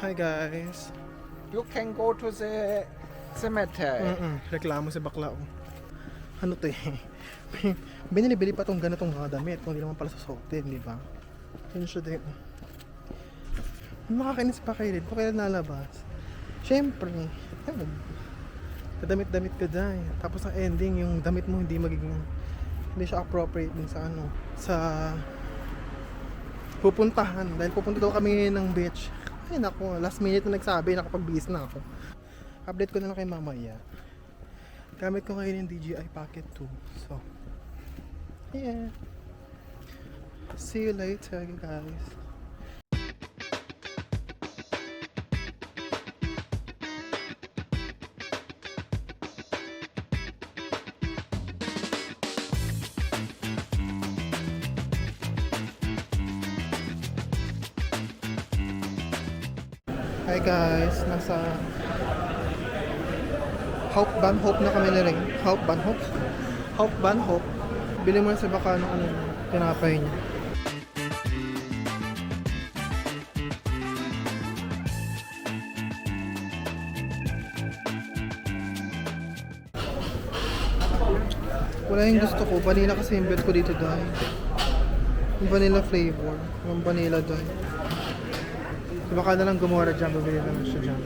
Hi guys. You can go to the cemetery. Reklamo si bakla oh. Ano to eh? Binili pa tong ganitong mga damit kung hindi naman pala susuotin, di ba? Yun siya din. Makakainis pa kayo din. Pa kayo nalabas. Siyempre, kadamit-damit ka dyan. Tapos ang ending, yung damit mo hindi magiging, hindi siya appropriate din sa ano, sa pupuntahan. Dahil pupunta daw kami ng beach. Ay nako, last minute na nagsabi, nakapag-bihis na ako. Update ko na lang kay mamaya. Gamit ko ngayon yung DJI Pocket 2. So, yeah. See you later, guys. Hi guys, nasa Hope na kami ni Ring. Hope Ban Hope. Bili mo na sa baka ng ano, tinapay niya. Wala yung gusto ko. Vanilla kasi yung bet ko dito dahil. Yung vanilla flavor. Yung vanilla dahil. Baka na lang gumawa dyan, bibili na lang siya dyan.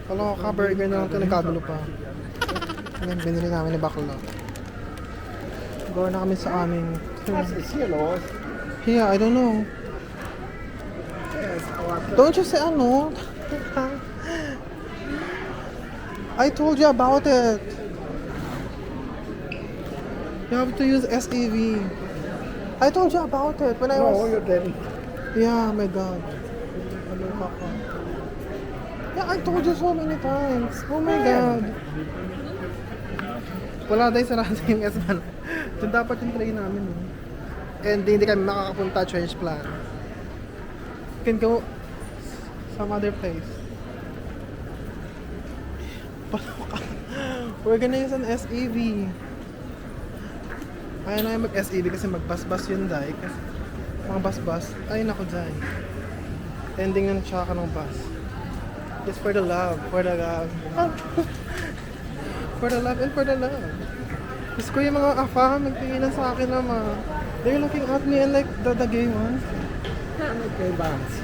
Alam ko, ka-burger na lang ito, nagkagulo pa. Ngayon, binili namin ni bakla. Gawa na kami sa aming... What is yellow? Yeah, I don't know. Yes, our Don't you say ano? I told you about it. You have to use SAV. I told you about it when I was... No, you didn't. Yeah, my God. Ano ka? Yeah, I told you so many times. Oh my God. Wala dahil sarado yung S1. Doon dapat yung try namin. And hindi kami makakapunta, change plan. You can go some other place. We're gonna use an SAV. Ayaw na yung mag-SAV kasi mag-bus-bus yun dahil. Kasi mga bus-bus, ay nako dyan. Ending na tsaka ng bus. It's for the love, for the love. For the love and for the love. Gusto ko yung mga afa, nagtinginan sa akin naman. They're looking at me and like the gay ones. Okay, bounce.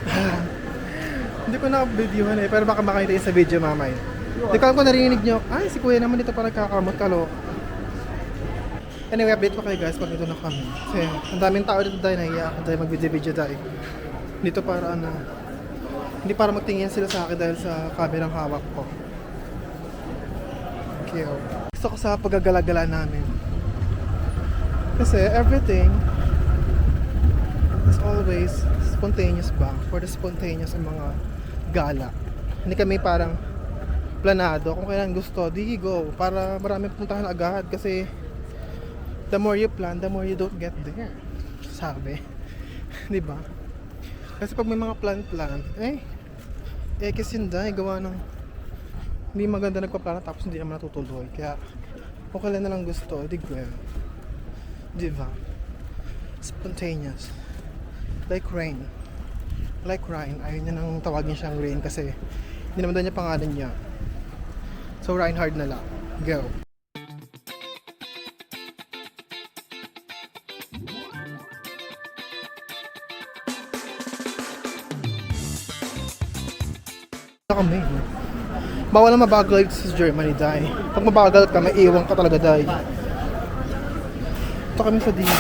Hindi ko na-videohan eh, pero baka makita yung sa video mamay. Hindi ko alam kung narinig nyo, ay si kuya naman dito para kakamot kalok. Anyway, update ko kayo guys pag ito na kami. Kasi ang daming tao dito dahil nahiya ako dahil mag-video dahil. Dito para ano, hindi para magtingin sila sa akin dahil sa kamerang hawak ko. Okay, oh. Gusto ko sa paggagala-gala namin. Kasi everything is always spontaneous ba? For the spontaneous ang mga gala. Hindi kami parang planado. Kung kailan gusto, di go. Para marami puntahan agad kasi the more you plan, the more you don't get there. Sabi. Di ba? Kasi pag may mga plan, kasi hindi, gawa ng hindi maganda nagpaplano tapos hindi naman natutuloy. Kaya, kung kailan na lang gusto, di go. Di ba? Spontaneous. Like rain. Like Ryan. Ayaw niya nang tawagin siyang rain kasi hindi naman daw niya pangalan niya. So, Reinhard na lang. Go. Kami. Bawal na mabagal sa Germany, dahil pag mabagal ka, may iwan ka talaga, dahil ito kami sa DB.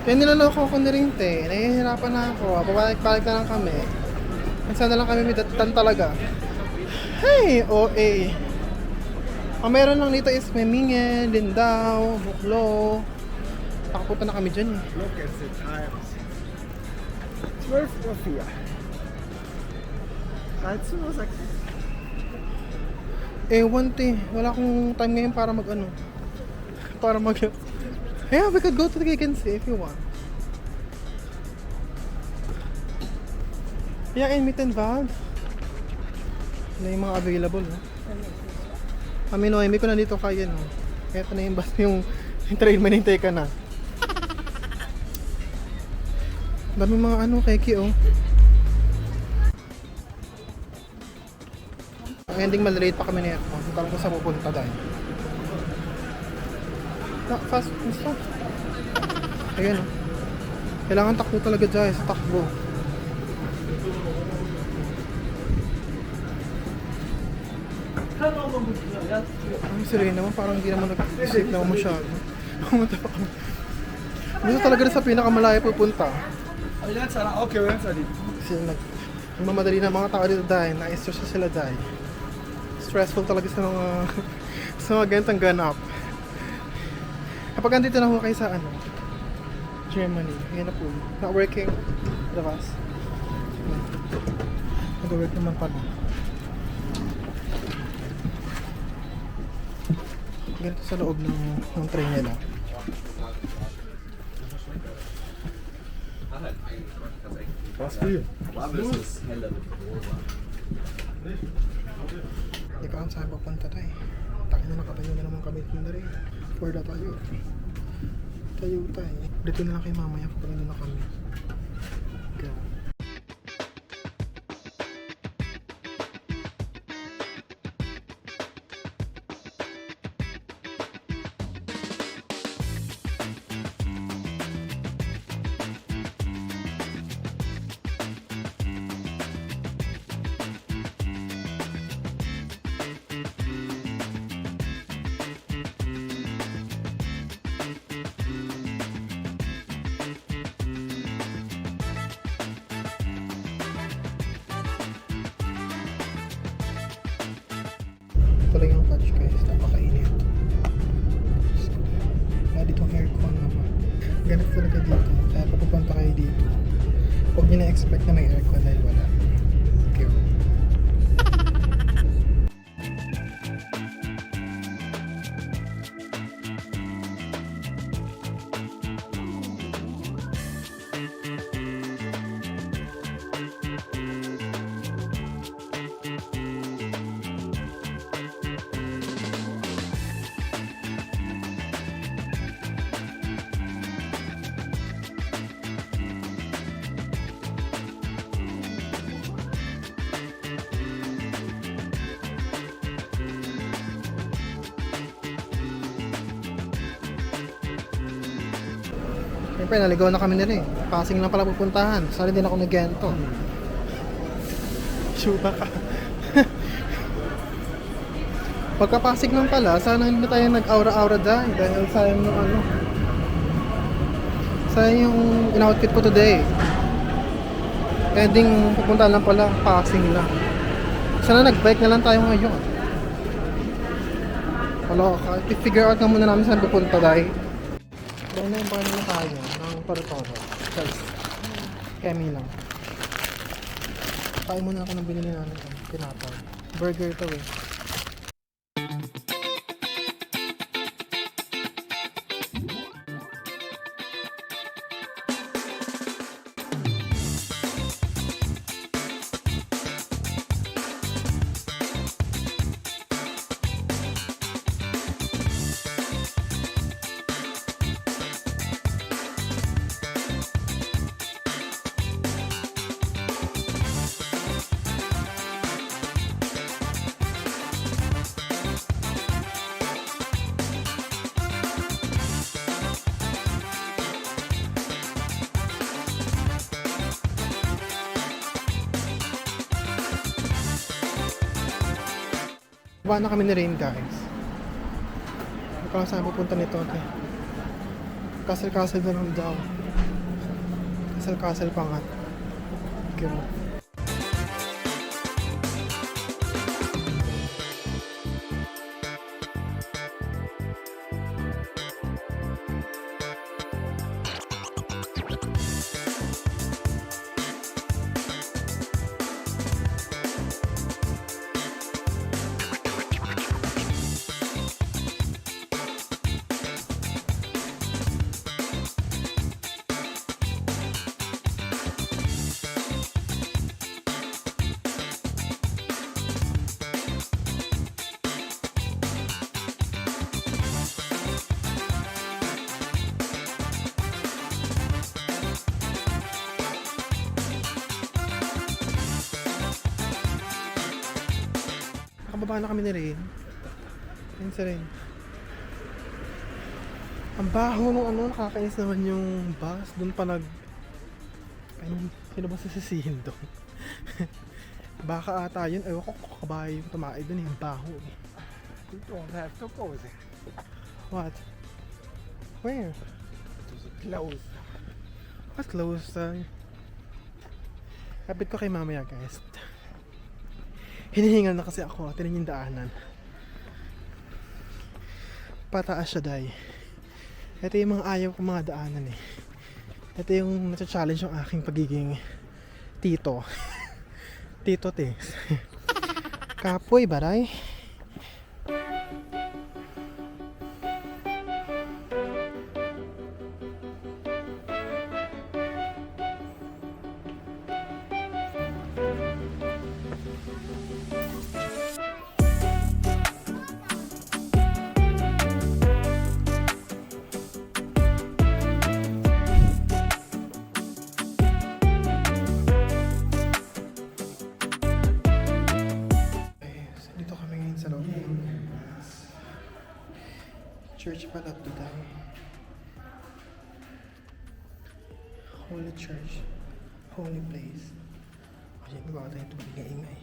Kaya nilaloko ko na rin te, nahihirapan na ako, pabalik-balik na lang kami. Sana lang kami may datan talaga. Hey, OA. Ang meron lang dito is Memingen, Lindao, Buklo. Nakapunta na kami dyan eh. Look at the times. 12 of here. Kahit sumasak. Ewan te, wala akong time ngayon para mag Yeah, we could go to the Kikensi if you want. Yeah, in Meet and Val. Ano yung mga available, no? Kami Noemi ko nandito kayo, no? Eto na yung bus, yung train, manintay ka na. Dami mga ano, keki, oh. Ang ending malilate pa kami na ito. Hindi ko sa pupunta dahil. Fast. Ayan, oh. Kailangan takbo talaga dyan, sa takbo. Ang sirene naman, parang hindi naman nag-isip naman masyado. Pumunta pa kami. Dito talaga sa pinakamalayo pupunta. Kasi nagmamadali na mga tao dito dahil na-stress na sila dahil. Stressful talaga sa mga sa mga ganitong ganap. Kapag andito na ako kayo sa Germany, yan na po. Not working. Labas. Nag-work naman pala. Ganito sa loob ng train nila. Was viel. Hindi ka saan papunta tayo. Takin na nakatayo na naman kami dito na rin. For the tayo. Tayo tayo. Dito na lang kay mamaya kapag nandun na kami. Go. Ito lang yung touch guys, napakainit. Wala ditong aircon naman. Ganito talaga dito, kaya papupunta kayo dito. Huwag nyo na-expect na may aircon dahil wala. Okay. Siyempre, naligaw na kami nila eh. Passing lang pala pupuntahan. Sali din ako ng Gento. Shoota ka. Pagka-passing lang pala, sana hindi tayo nag-aura-aura dahil sayang yung sayang yung in-outfit ko today. Ending pupunta lang pala, passing lang. Sana nag-bike na lang tayo ngayon. Wala, i-figure out na muna namin saan pupunta dahil. Dahil na yung baka na tayo ng Torotoro. Guys, kemi lang. Kain muna ako ng binili namin. Tinapay. Burger to eh. Baba na kami ni Rain guys. Hindi ko lang saan pupunta nito. Okay. Castle na lang daw. Castle pa nga. Okay. nakababa na kami ni Rin. Yun sa Rin. Ang baho nung ano, nakakainis naman yung bus. Doon pa nag... Ayun, sino ba sasisihin doon? Baka ata yun. Ewan ko, kabahay yung tumae doon. Yung baho eh. You don't have to go there. What? Where? It is closed. What close? Kapit ko kay mamaya guys. Hinihingal na kasi ako. Tinan yung daanan. Pataas siya day. Ito yung mga ayaw kong mga daanan eh. Ito yung nasa-challenge yung aking pagiging tito. Tito Tess. Kapoy baray. Dito kami ngayon sa loob ng church pala to tayo. Holy church. Holy place. Kasi bago tayo ito ingay-ingay.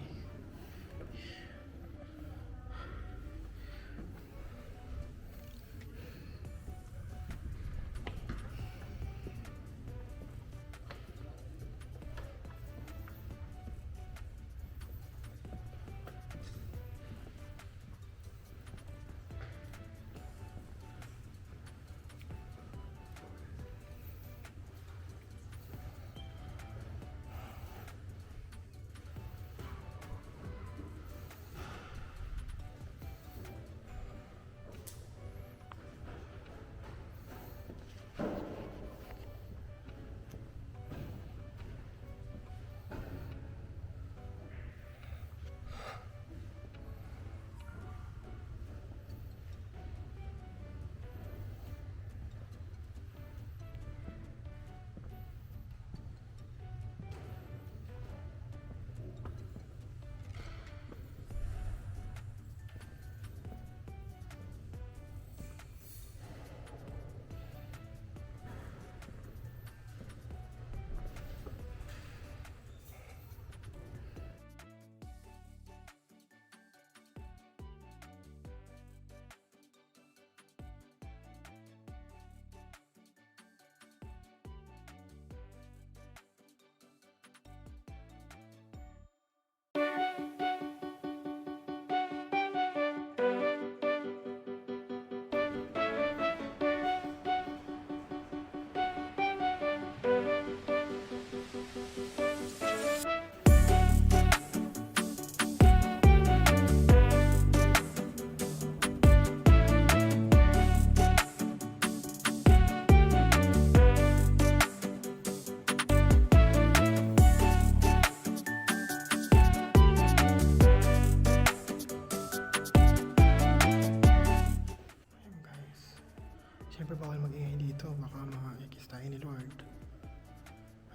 Siyempre bawal mag-ingay dito, baka ma-ikis tayo ni Lord.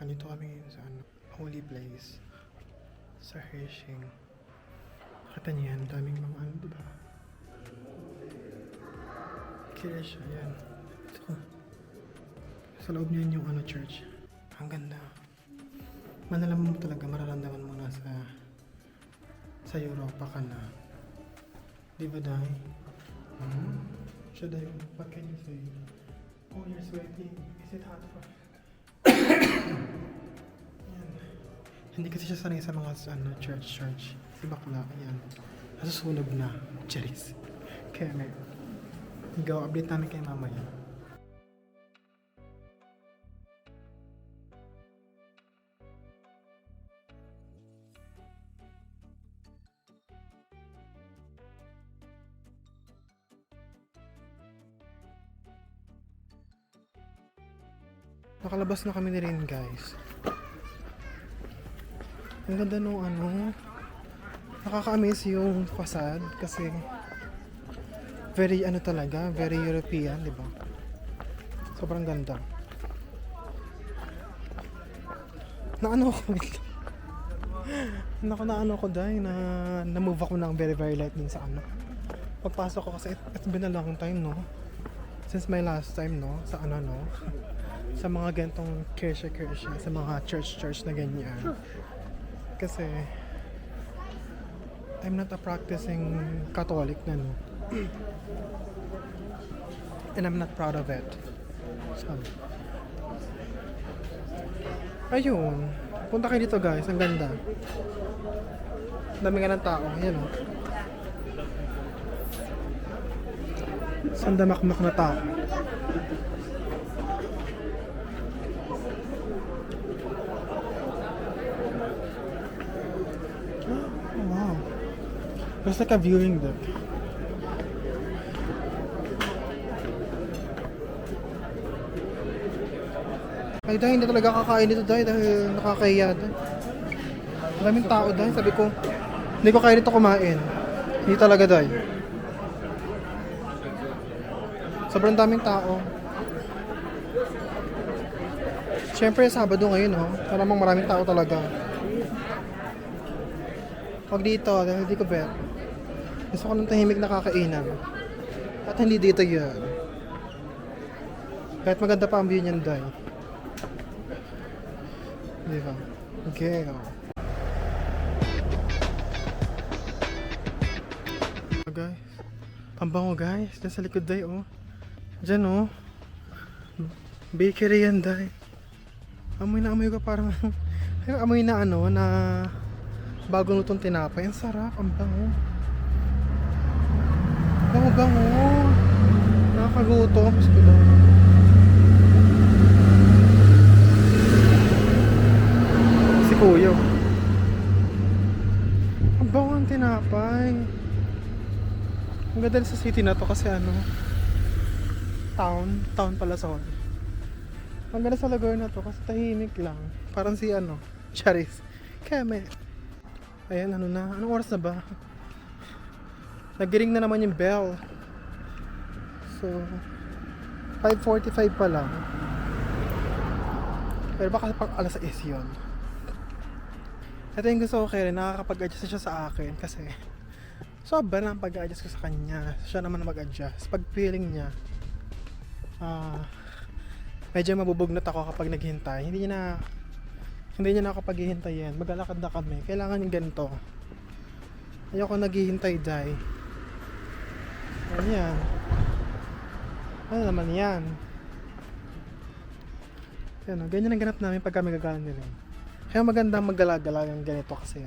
Andito kami ngayon sa holy place. Sa Hershing. Nakita niyo yan, daming mga diba? Kirche, ayan. Ito. Sa loob niyan yung church. Ang ganda. Manalaman mo talaga, mararamdaman mo na sa Europa ka na. Di ba, Day? Should I, what can you say? Oh, you're sweating. Is it hot for? Ayan. Hindi kasi siya sanay sa mga church. Si bakla, ayan. Nasusunog na. Charis. Kaya ngayon. Ikaw, update namin kay mamaya. Nakalabas na kami na rin guys. Ang ganda nung nakaka-amaze yung facade kasi very talaga, very European, di ba? Sobrang ganda. Na Ano ko dahil na-move ako ng very very light dun sa ano. Pagpasok ko kasi it's been a long time, no? Since my last time, no? Sa ano, no? Sa mga gantong kirsha, sa mga church na ganyan. Kasi I'm not a practicing Catholic na, no? And I'm not proud of it. So, ayun. Punta kayo dito, guys. Ang ganda. Dami nga ng tao. Ayan, oh. Sandamakmak na tao. Oh, wow. There's like a viewing deck. Ay, dahil hindi talaga kakain dito dahil nakakahiya dahil. Maraming tao dahil. Sabi ko, hindi ko kaya dito kumain. Hindi talaga dahil. Sobrang daming tao. Siyempre, Sabado ngayon, oh. Maraming maraming tao talaga. Pag dito, dahil hindi ko bet. Gusto ko ng tahimik na kakainan. At hindi dito yun. Kahit maganda pa ang view niyan, dahil. Diba? Okay, oh. Guys. Pambango, guys. Diyan sa likod, dahil, oh. Diyan, oh. Bakery yan, dahil. Amoy na amoy ko parang yung amoy na ano na bagong lutong tinapay. Ang sarap, ang bango. Bango. Nakakagutom. Si Kuya. Ang bango ang tinapay. Ang ganda sa city na to kasi ano town pala sa ang ganda sa lugar na to kasi tahimik lang. Parang si ano, Charis. Keme. Ayan, ano na? Anong oras na ba? Nag-ring na naman yung bell. So, 5:45 pa lang. Pero baka pang alas 6 yun. Ito yung gusto ko kaya rin, nakakapag-adjust siya sa akin kasi sobra lang pag-adjust ko sa kanya. Siya naman mag-adjust. Pag feeling niya, medyo mabubugnot ako kapag naghihintay. Hindi niya na ako paghihintayin. Maglalakad na kami. Kailangan yung ganito. Ayoko naghihintay, Day. Ayan. Ano naman yan? Yan, ganyan ang ganap namin pag kami gagalan nila. Kaya magandang maggala-gala ng ganito kasi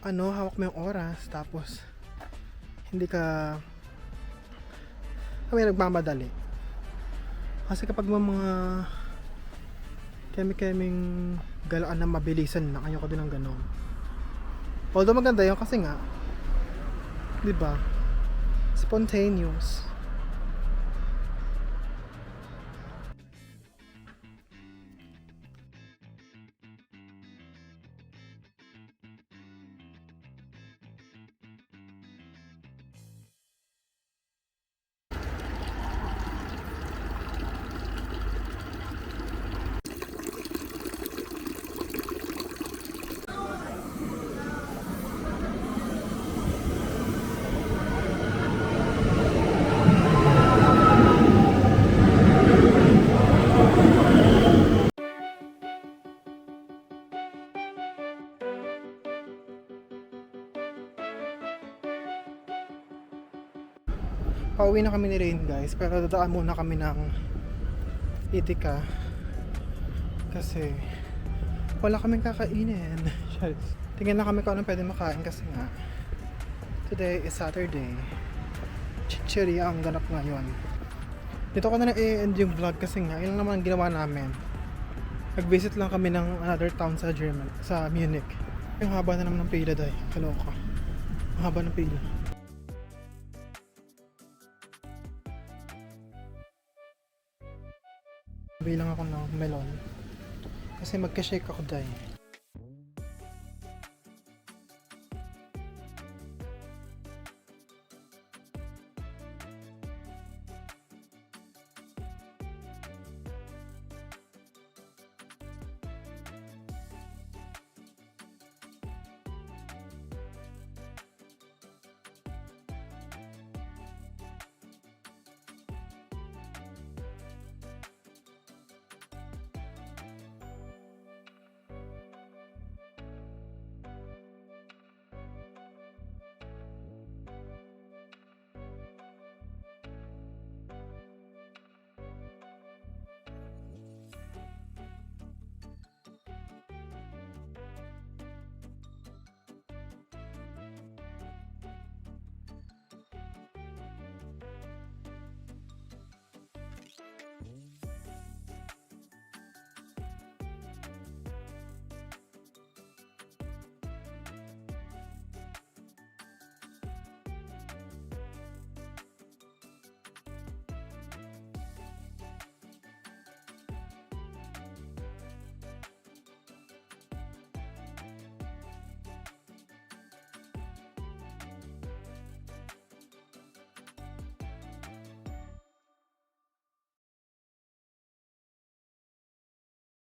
ano, hawak mo yung oras tapos hindi ka kami nagmamadali. Kasi kapag mga kemi-keming galaan na mabilisan na, ayoko din ng ganon. Although maganda yun kasi nga, di ba? Spontaneous. Pauwi na kami ni Rain, guys, pero dadaan muna kami ng Itika kasi wala kaming kakainin. Tingnan lang kami kung anong pwede makain kasi nga today is Saturday. Chichirya ang ganap ngayon. Dito ko na i-end yung vlog kasi nga yun naman ang ginawa namin. Nag-visit lang kami ng another town sa Germany, sa Munich. Yung haba na naman ng pila, Day. Kaloka. Ang haba ng pila. Bilang ako ng melon kasi magka-shake ako, Day.